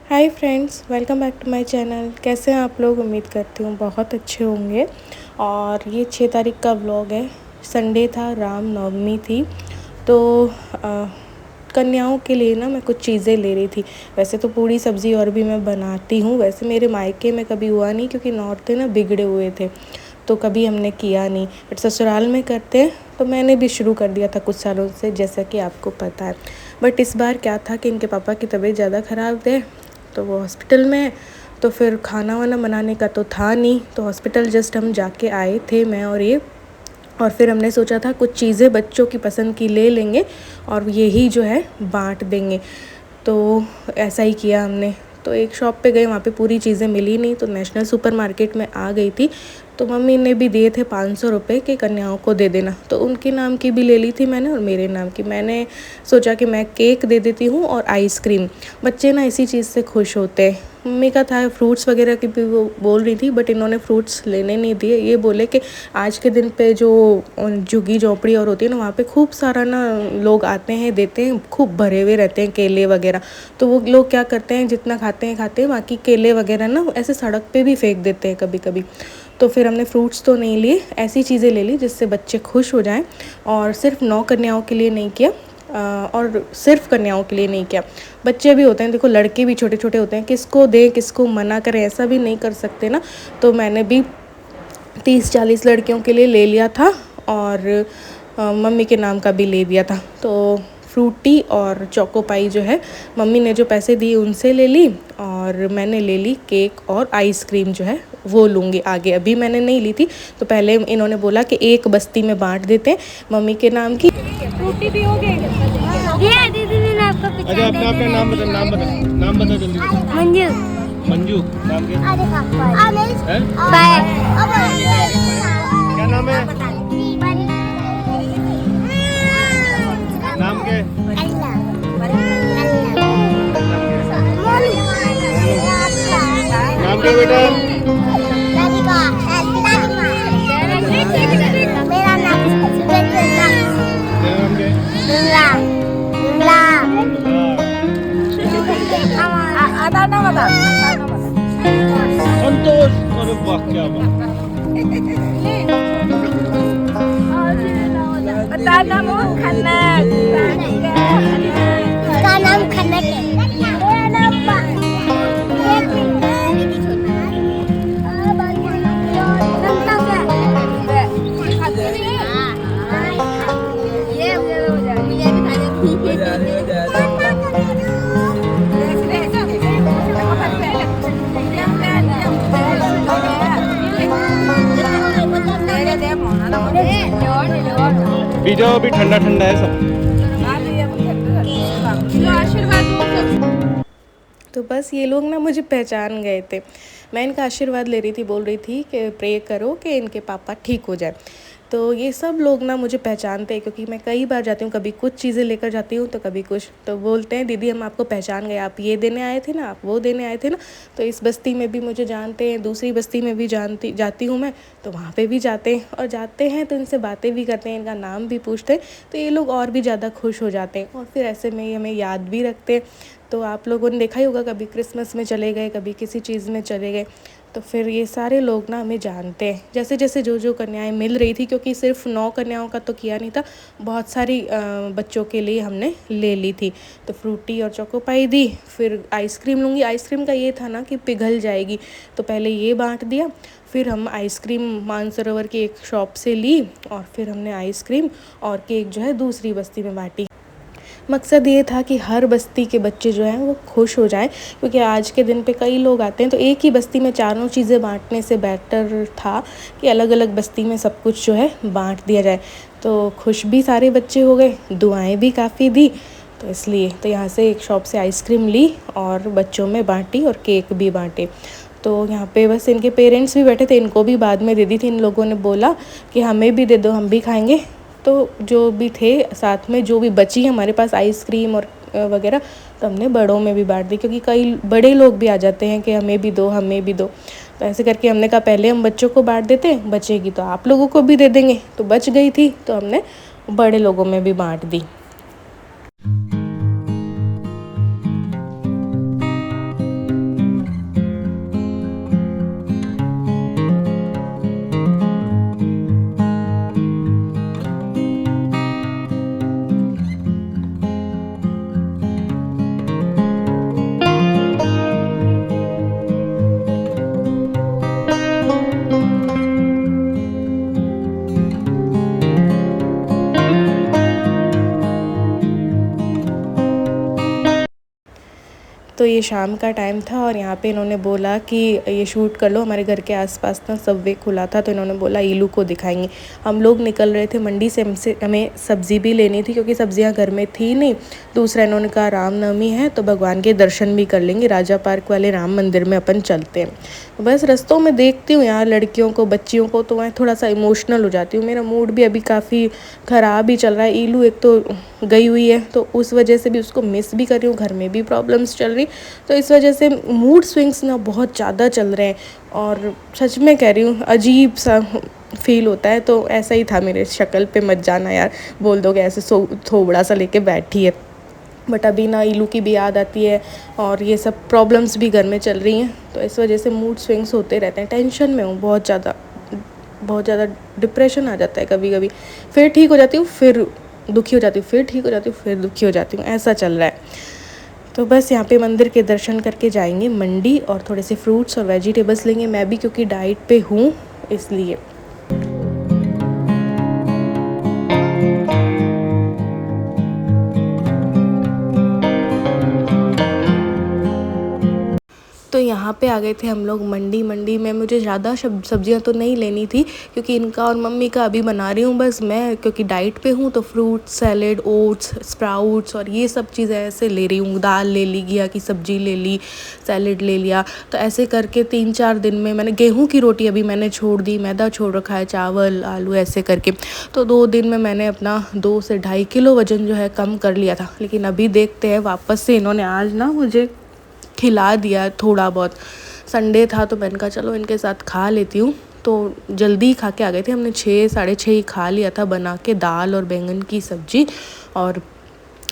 Hi friends, welcome back to my channel. कैसे हैं आप लोग? उम्मीद करती हूँ बहुत अच्छे होंगे। और ये 6 तारीख का व्लॉग है। संडे था, राम नवमी थी। तो कन्याओं के लिए ना मैं कुछ चीज़ें ले रही थी। वैसे तो पूड़ी सब्ज़ी और भी मैं बनाती हूँ। वैसे मेरे मायके में कभी हुआ नहीं, क्योंकि नौरते ना बिगड़े हुए थे, तो कभी हमने किया नहीं। बट ससुराल में करते हैं, तो मैंने भी शुरू कर दिया था कुछ सालों से, जैसा कि आपको पता है। बट इस बार क्या था कि इनके पापा की तबीयत ज़्यादा ख़राब है, तो वो हॉस्पिटल में है। तो फिर खाना वाना बनाने का तो था नहीं, तो हॉस्पिटल जस्ट हम जाके आए थे, मैं और ये। और फिर हमने सोचा था कुछ चीज़ें बच्चों की पसंद की ले लेंगे और यही जो है बांट देंगे। तो ऐसा ही किया हमने। तो एक शॉप पे गए, वहाँ पे पूरी चीज़ें मिली नहीं, तो नेशनल सुपरमार्केट में आ गई थी। तो मम्मी ने भी दिए थे 500 रुपये कि कन्याओं को दे देना, तो उनके नाम की भी ले ली थी मैंने और मेरे नाम की। मैंने सोचा कि मैं केक दे देती हूँ और आइसक्रीम। बच्चे ना इसी चीज़ से खुश होते हैं। मम्मी का था फ्रूट्स वगैरह की भी वो बोल रही थी, बट इन्होंने फ्रूट्स लेने नहीं दिए। ये बोले कि आज के दिन पे जो झुग्गी झोंपड़ी और होती है ना, वहाँ पे खूब सारा ना लोग आते हैं, देते हैं, खूब भरे हुए रहते हैं केले वगैरह। तो वो लोग क्या करते हैं, जितना खाते हैं बाकी केले वगैरह ना ऐसे सड़क पे भी फेंक देते हैं कभी कभी। तो फिर हमने फ्रूट्स तो नहीं लिए, ऐसी चीज़ें ले ली जिससे बच्चे खुश हो जाएं। और सिर्फ 9 कन्याओं के लिए नहीं किया, और सिर्फ कन्याओं के लिए नहीं किया। बच्चे भी होते हैं, देखो लड़के भी छोटे छोटे होते हैं, किसको दें किसको मना करें, ऐसा भी नहीं कर सकते ना। तो मैंने भी 30-40 लड़कियों के लिए ले लिया था और मम्मी के नाम का भी ले दिया था। तो फ्रूटी और चोको पाई जो है, मम्मी ने जो पैसे दिए उनसे ले ली, और मैंने ले ली केक और आइसक्रीम जो है वो लूँगी आगे। अभी मैंने नहीं ली थी, तो पहले इन्होंने बोला कि एक बस्ती में बांट देते हैं मम्मी के नाम की। फ्रूटी भी हो गई। दीदी ने आपको अच्छा, अपना नाम बता जल्दी। मंजू मंजू नाम क्या? क्या नाम है? नाम क्या है? नाम क्या बेटा? मेरा नाम संतोष। अरे वाह, क्या बात। उसका नाम खन्ना है। मेरा नाम पी जाओ, अभी ठंडा ठंडा है सब। तो बस ये लोग ना मुझे पहचान गए थे। मैं इनका आशीर्वाद ले रही थी, बोल रही थी कि प्रे करो कि इनके पापा ठीक हो जाए। तो ये सब लोग ना मुझे पहचानते हैं, क्योंकि मैं कई बार जाती हूँ, कभी कुछ चीज़ें लेकर जाती हूँ तो कभी कुछ। तो बोलते हैं दीदी हम आपको पहचान गए, आप ये देने आए थे ना, आप वो देने आए थे ना। तो इस बस्ती में भी मुझे जानते हैं, दूसरी बस्ती में भी जाती हूँ मैं, तो वहाँ पे भी जाते हैं। और जाते हैं तो इनसे बातें भी करते हैं, इनका नाम भी पूछते हैं, तो ये लोग और भी ज़्यादा खुश हो जाते हैं। और फिर ऐसे में हमें याद भी रखते हैं। तो आप लोगों ने देखा ही होगा, कभी क्रिसमस में चले गए, कभी किसी चीज़ में चले गए, तो फिर ये सारे लोग ना हमें जानते हैं। जैसे जैसे जो कन्याएं मिल रही थी, क्योंकि सिर्फ 9 कन्याओं का तो किया नहीं था, बहुत सारी बच्चों के लिए हमने ले ली थी। तो फ्रूटी और चोको पाई दी, फिर आइसक्रीम लूँगी। आइसक्रीम का ये था ना कि पिघल जाएगी, तो पहले ये बांट दिया। फिर हम आइसक्रीम मानसरोवर की एक शॉप से ली, और फिर हमने आइसक्रीम और केक जो है दूसरी बस्ती में बांटी। मकसद ये था कि हर बस्ती के बच्चे जो हैं वो खुश हो जाएं, क्योंकि आज के दिन पे कई लोग आते हैं, तो एक ही बस्ती में चारों चीज़ें बांटने से बेटर था कि अलग अलग बस्ती में सब कुछ जो है बांट दिया जाए। तो खुश भी सारे बच्चे हो गए, दुआएं भी काफ़ी दी। तो इसलिए तो यहाँ से एक शॉप से आइसक्रीम ली और बच्चों में बांटी और केक भी बांटे। तो यहाँ पे बस इनके पेरेंट्स भी बैठे थे, इनको भी बाद में दे दी थी। इन लोगों ने बोला कि हमें भी दे दो, हम भी खाएंगे। तो जो भी थे साथ में, जो भी बची हमारे पास आइसक्रीम और वगैरह, तो हमने बड़ों में भी बांट दी, क्योंकि कई बड़े लोग भी आ जाते हैं कि हमें भी दो, हमें भी दो। तो ऐसे करके हमने कहा पहले हम बच्चों को बांट देते, बचेगी तो आप लोगों को भी दे देंगे। तो बच गई थी तो हमने बड़े लोगों में भी बांट दी। तो ये शाम का टाइम था और यहाँ पे इन्होंने बोला कि ये शूट कर लो। हमारे घर के आसपास ना सबवे खुला था, तो इन्होंने बोला ईलू को दिखाएंगे। हम लोग निकल रहे थे मंडी से, हमें सब्ज़ी भी लेनी थी क्योंकि सब्ज़ियाँ घर में थी नहीं। दूसरा इन्होंने कहा रामनवमी है तो भगवान के दर्शन भी कर लेंगे, राजा पार्क वाले राम मंदिर में अपन चलते हैं। बस रस्तों में देखती हूँ यार लड़कियों को, बच्चियों को, तो मैं थोड़ा सा इमोशनल हो जाती हूँ। मेरा मूड भी अभी काफ़ी ख़राब ही चल रहा है। ईलू एक तो गई हुई है तो उस वजह से भी उसको मिस भी कर रही हूँ, घर में भी प्रॉब्लम्स चल रही, तो इस वजह से मूड स्विंग्स ना बहुत ज़्यादा चल रहे हैं। और सच में कह रही हूँ अजीब सा फील होता है। तो ऐसा ही था, मेरे शक्ल पे मत जाना यार, बोल दोगे ऐसे थोबड़ा सा लेके बैठी है। बट अभी ना ईलू की भी याद आती है और ये सब प्रॉब्लम्स भी घर में चल रही हैं, तो इस वजह से मूड स्विंग्स होते रहते हैं। टेंशन में हूँ बहुत ज़्यादा डिप्रेशन आ जाता है कभी कभी, फिर ठीक हो जाती हूँ, फिर दुखी हो जाती हूँ, फिर ठीक हो जाती हूँ, फिर दुखी हो जाती हूँ, ऐसा चल रहा है। तो बस यहाँ पे मंदिर के दर्शन करके जाएंगे मंडी और थोड़े से फ्रूट्स और वेजिटेबल्स लेंगे, मैं भी क्योंकि डाइट पे हूँ इसलिए। तो यहाँ पे आ गए थे हम लोग मंडी में मुझे ज़्यादा सब्जियाँ तो नहीं लेनी थी क्योंकि इनका और मम्मी का अभी बना रही हूँ बस मैं, क्योंकि डाइट पे हूँ। तो फ्रूट सैलेड, ओट्स, स्प्राउट्स और ये सब चीज़ें ऐसे ले रही हूँ। दाल ले ली, घिया की सब्ज़ी ले ली, सैलेड ले लिया। तो ऐसे करके 3-4 दिन में मैंने गेहूँ की रोटी अभी मैंने छोड़ दी, मैदा छोड़ रखा है, चावल आलू ऐसे करके। तो 2 दिन में मैंने अपना 2 से 2.5 किलो वज़न जो है कम कर लिया था। लेकिन अभी देखते हैं, वापस से इन्होंने आज ना मुझे खिला दिया थोड़ा बहुत। संडे था तो मैंने कहा चलो इनके साथ खा लेती हूँ। तो जल्दी खा के आ गए थे, हमने 6 साढ़े 6 ही खा लिया था बना के, दाल और बैंगन की सब्ज़ी। और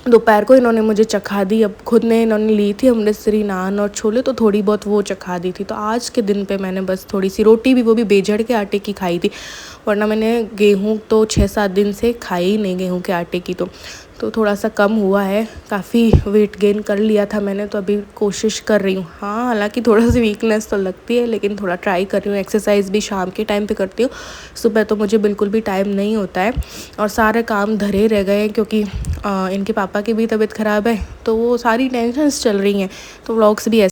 दोपहर को इन्होंने मुझे चखा दी, अब खुद ने इन्होंने ली थी अमृतसरी नान और छोले, तो थोड़ी बहुत वो चखा दी थी। तो आज के दिन पे मैंने बस थोड़ी सी रोटी भी, वो भी बेजड़ के आटे की खाई थी, वरना मैंने गेहूँ तो 6-7 दिन से खाई ही नहीं गेहूँ के आटे की। तो थोड़ा सा कम हुआ है, काफ़ी वेट गेन कर लिया था मैंने, तो अभी कोशिश कर रही हूँ। हाँ हालांकि थोड़ा सी वीकनेस तो लगती है, लेकिन थोड़ा ट्राई कर रही हूँ। एक्सरसाइज भी शाम के टाइम पे करती हूँ, सुबह तो मुझे बिल्कुल भी टाइम नहीं होता है। और सारे काम धरे रह गए हैं क्योंकि इनके पापा की भी तबीयत ख़राब है, तो वो सारी टेंशन्स चल रही हैं। तो व्लॉग्स भी ऐसे